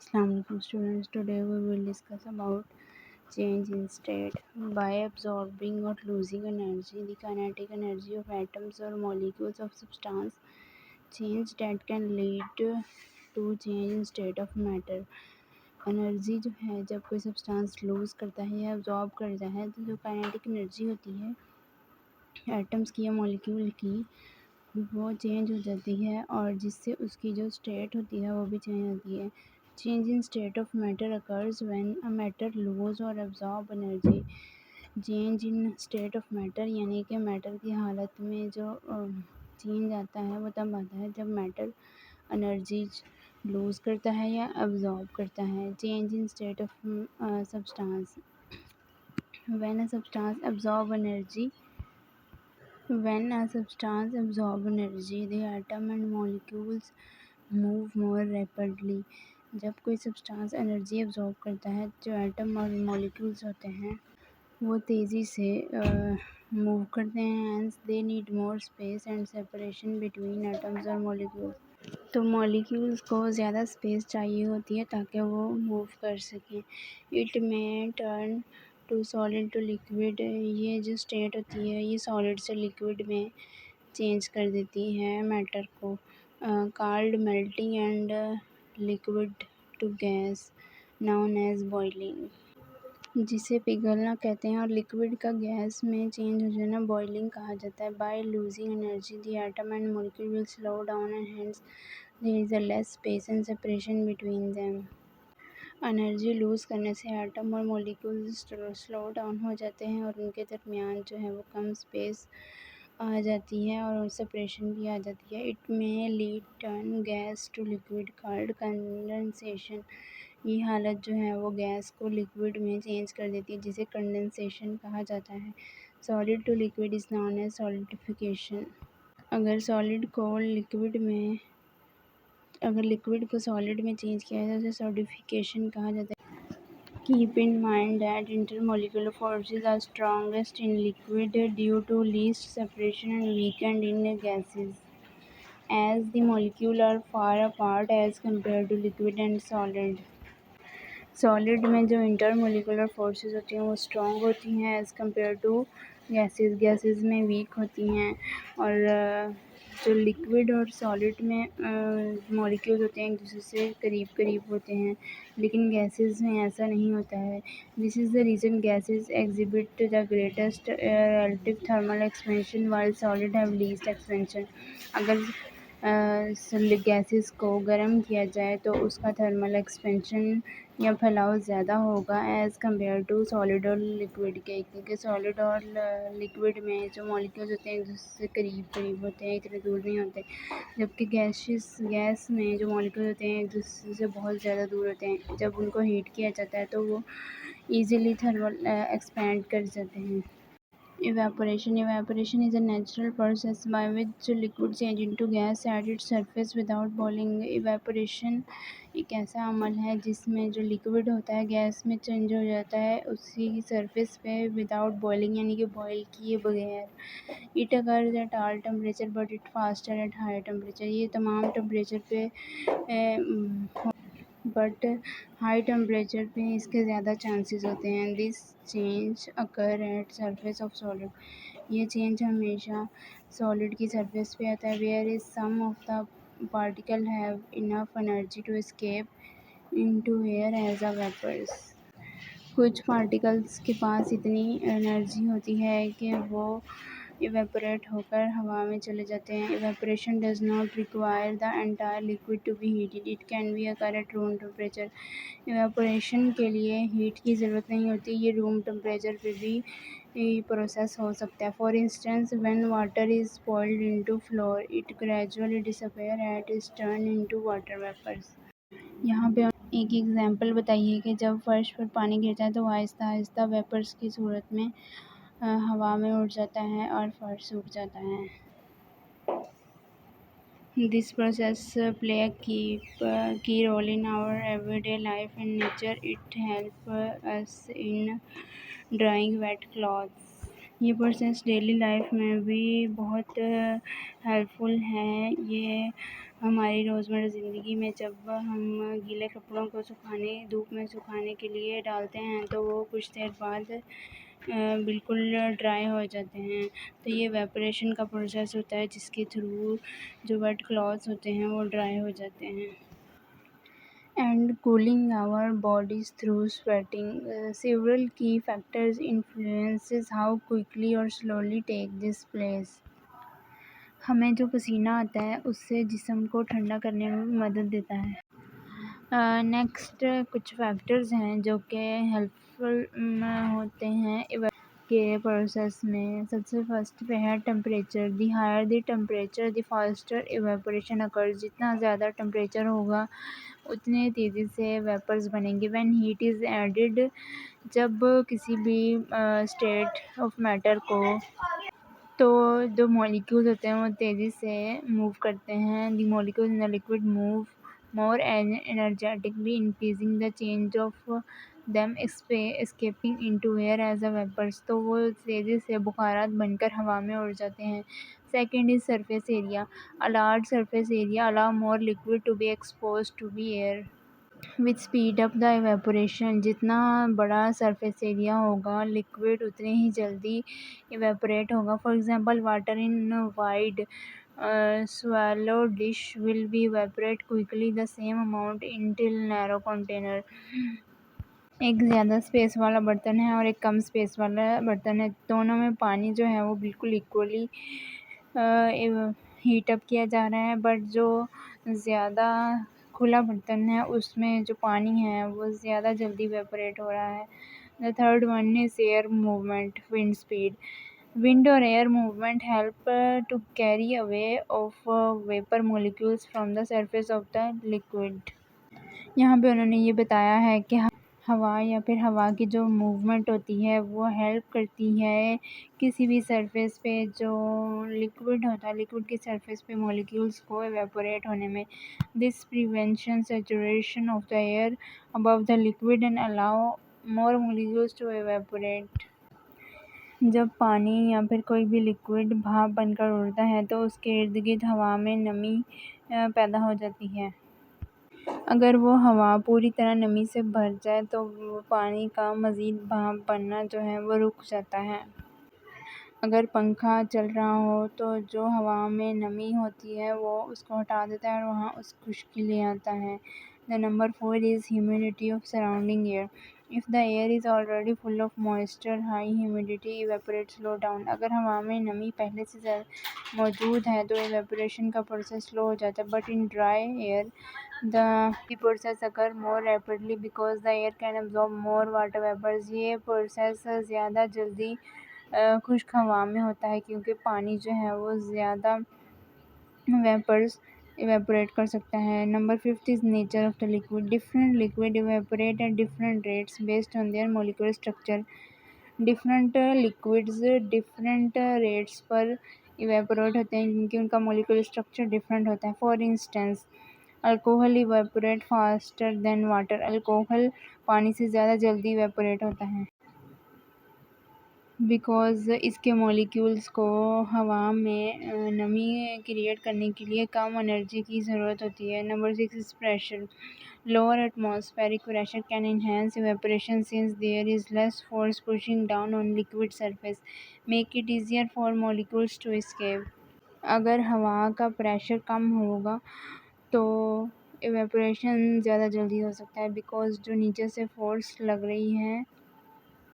Assalamualaikum students. Today we will discuss about change in state. By absorbing or losing energy, the kinetic energy of atoms or molecules of substance, change that can lead to change in state of matter. Energy जो है जब कोई substance loose करता है या absorb करता है तो जो काइनेटिक एनर्जी होती है एटम्स की या मॉलिक्यूल की वो चेंज हो जाती है और जिससे उसकी जो स्टेट होती है वो भी चेंज होती है। Change in state of matter occurs when a matter lose और absorb energy. Change in state of matter यानी कि मैटर की हालत में जो चेंज आता है वो तब आता है जब मैटर एनर्जी लूज़ करता है या एब्जॉर्ब करता है। Change in state of substance when a substance absorb energy When a substance absorbs energy, the atom and molecules move more rapidly. जब कोई सब्सटेंस एनर्जी एब्जॉर्ब करता है जो एटम और मॉलिक्यूल्स होते हैं वो तेज़ी से मूव करते हैं and they need more space and separation between atoms और मॉलिक्यूल्स। तो मॉलिक्यूल्स को ज़्यादा स्पेस चाहिए होती है ताकि वो मूव कर सकें। It may turn to solid to liquid, ये जो स्टेट होती है ये सॉलिड से लिक्विड में चेंज कर देती है मैटर को। Called melting and liquid to gas known as boiling, जिसे पिघलना कहते हैं, और लिक्विड का गैस में चेंज हो जाना बॉइलिंग कहा जाता है। By losing energy the atom and molecule will slow down and hence there is a less space and separation between them. Energy lose करने से एटम और मॉलिक्यूल्स स्लो डाउन हो जाते हैं और उनके दरमियान जो है वो कम स्पेस आ जाती है और सेपरेशन भी आ जाती है। It may lead turn gas to liquid called condensation, ये हालत जो है वो गैस को लिक्विड में चेंज कर देती है जिसे कंडेंसेशन कहा जाता है। Solid to liquid is known as solidification, अगर लिक्विड को सॉलिड में चेंज किया जाए तो उसे सॉलिडिफिकेशन कहा जाता है। Keep in mind that intermolecular forces are strongest in liquid due to least separation and weakened in gases, as the molecules are far apart as compared to liquid and solid. Solid में जो intermolecular forces होती हैं वो strong होती हैं as compare to gases में week होती हैं। और जो लिक्विड और सॉलिड में मॉलिक्यूल्स होते हैं एक दूसरे से करीब करीब होते हैं, लेकिन गैसेस में ऐसा नहीं होता है। This is the reason gases exhibit the greatest relative thermal expansion while solid have least expansion. अगर गैसेस को गर्म किया जाए तो उसका थर्मल एक्सपेंशन या फैलाव ज़्यादा होगा एज़ कम्पेयर टू सॉलिड और लिक्विड के, क्योंकि सॉलिड और लिक्विड में जो मॉलिक्यूल्स होते हैं एक दूसरे से करीब करीब होते हैं, इतने दूर नहीं होते, जबकि गैस में जो मॉलिक्यूल होते हैं एक दूसरे से बहुत ज़्यादा दूर होते हैं। जब उनको हीट किया जाता है तो वो ईज़िली थर्मल एक्सपैंड कर जाते हैं। Evaporation is a natural process by which liquid change into gas at its surface without boiling. Evaporation एक ऐसा अमल है जिसमें जो लिक्विड होता है गैस में चेंज हो जाता है उसी सरफेस पे विदाउट बॉइलिंग, यानी कि बॉयल किए बगैर। It occurs at all temperature but it faster at high temperature, ये तमाम टेम्परेचर पे बट हाई टेम्परेचर पे इसके ज़्यादा चांसेस होते हैं। This change occur at surface of solid, ये चेंज हमेशा सॉलिड की सरफेस पे आता है। Where is some of the particle have enough energy to escape into air as a vapours, कुछ पार्टिकल्स के पास इतनी एनर्जी होती है कि वो इवेपोरेट होकर हवा में चले जाते हैं। Evaporation does not require the entire liquid to be heated, it can be occur at room temperature. Evaporation के लिए हीट की ज़रूरत नहीं होती, ये रूम टेम्परेचर पे भी प्रोसेस हो सकता है। For instance when water is boiled into floor it gradually disappear at is turn into water vapours. यहाँ पे एक एग्जांपल बताइए कि जब फर्श पर पानी गिरता है तो आहिस्ता आहिस्ता वेपर्स की सूरत में हवा में उड़ जाता है और फर्श सूख जाता है। This process play a key role in our everyday life and nature, it help us in drying wet clothes. ये प्रोसेस डेली लाइफ में भी बहुत हेल्पफुल है। ये हमारी रोज़मर्रा ज़िंदगी में जब हम गीले कपड़ों को धूप में सुखाने के लिए डालते हैं तो वो कुछ देर बाद बिल्कुल ड्राई हो जाते हैं। तो ये इवेपोरेशन का प्रोसेस होता है जिसके थ्रू जो वेट क्लॉथ्स होते हैं वो ड्राई हो जाते हैं। And cooling our bodies through sweating. Several key factors influences how quickly or slowly take this place. हमें जो पसीना आता है उससे जिस्म को ठंडा करने में मदद देता है। नेक्स्ट कुछ फैक्टर्स हैं जो कि हेल्पफुल होते हैं के प्रोसेस में। सबसे फर्स्ट पे है temperature. The higher the temperature the faster evaporation occurs. जितना ज़्यादा टेम्परेचर होगा उतने तेज़ी से वेपर्स बनेंगे। व्हेन हीट इज़ एडिड, जब किसी भी स्टेट ऑफ मैटर को तो जो मॉलिक्यूल्स होते हैं वो तेज़ी से मूव करते हैं। The molecules in the liquid move more energetically, increasing the change of them escaping into air as a vapors। तो वो तेज़ी से बुखारात बनकर हवा में उड़ जाते हैं। Second is surface area. A large surface area allow more liquid to be exposed to the air which speed up the evaporation. जितना बड़ा सरफेस एरिया होगा लिक्विड उतने ही जल्दी इवेपोरेट होगा। For example water in wide swallow dish will be evaporate quickly the same amount into narrow container। एक ज़्यादा space वाला बर्तन है और एक कम स्पेस वाला बर्तन है, दोनों में पानी जो है वो बिल्कुल इक्वली हीट अप किया जा रहा है, बट जो ज़्यादा खुला बर्तन है उसमें जो पानी है वो ज़्यादा जल्दी इवेपोरेट हो रहा है। The third one is air movement, wind speed. Wind और air movement help to carry away of vapour molecules from the surface of the liquid. यहाँ पे उन्होंने ये बताया है कि हवा या फिर हवा की जो मूवमेंट होती है वो हेल्प करती है किसी भी सरफेस पे जो लिक्विड होता है, लिक्विड की सरफेस पे मॉलिक्यूल्स को एवेपोरेट होने में। This prevention saturation of the air above the liquid and allow more molecules to evaporate. जब पानी या फिर कोई भी लिक्विड भाप बनकर उड़ता है तो उसके इर्द गिर्द हवा में नमी पैदा हो जाती है। अगर वो हवा पूरी तरह नमी से भर जाए तो वो पानी का मज़ीद भाप बनना जो है वो रुक जाता है। अगर पंखा चल रहा हो तो जो हवा में नमी होती है वो उसको हटा देता है और वहाँ उस खुश्की ले आता है। The number 4 is humidity of surrounding air. If the air is already full of moisture high humidity evaporate slow down. अगर हवा में नमी पहले से मौजूद है तो इवेपोरेशन का प्रोसेस स्लो हो जाता है, but in dry air the process occur more rapidly because the air can absorb more water vapors। ये प्रोसेस ज़्यादा जल्दी खुश्क हवा में होता है क्योंकि पानी जो है वो ज़्यादा वेपर्स इवेपोरेट कर सकता है। Number 5 is nature of the liquid. Different liquid evaporate at different rates based on their molecular structure. Different liquids different rates पर इवेपोरेट होते हैं क्योंकि उनका मोलिकुलर स्ट्रक्चर डिफरेंट होता है। For instance alcohol evaporate faster than water. Alcohol पानी से ज़्यादा जल्दी इवेपोरेट होता है बिकॉज़ इसके मॉलिक्यूल्स को हवा में नमी क्रिएट करने के लिए कम एनर्जी की ज़रूरत होती है। Number 6 is pressure. Lower atmospheric pressure can enhance evaporation since there is less force pushing down on liquid surface, make it easier for molecules to escape। अगर हवा का प्रेशर कम होगा तो इवेपोरेशन ज़्यादा जल्दी हो सकता है बिकॉज़ जो नीचे से फोर्स लग रही है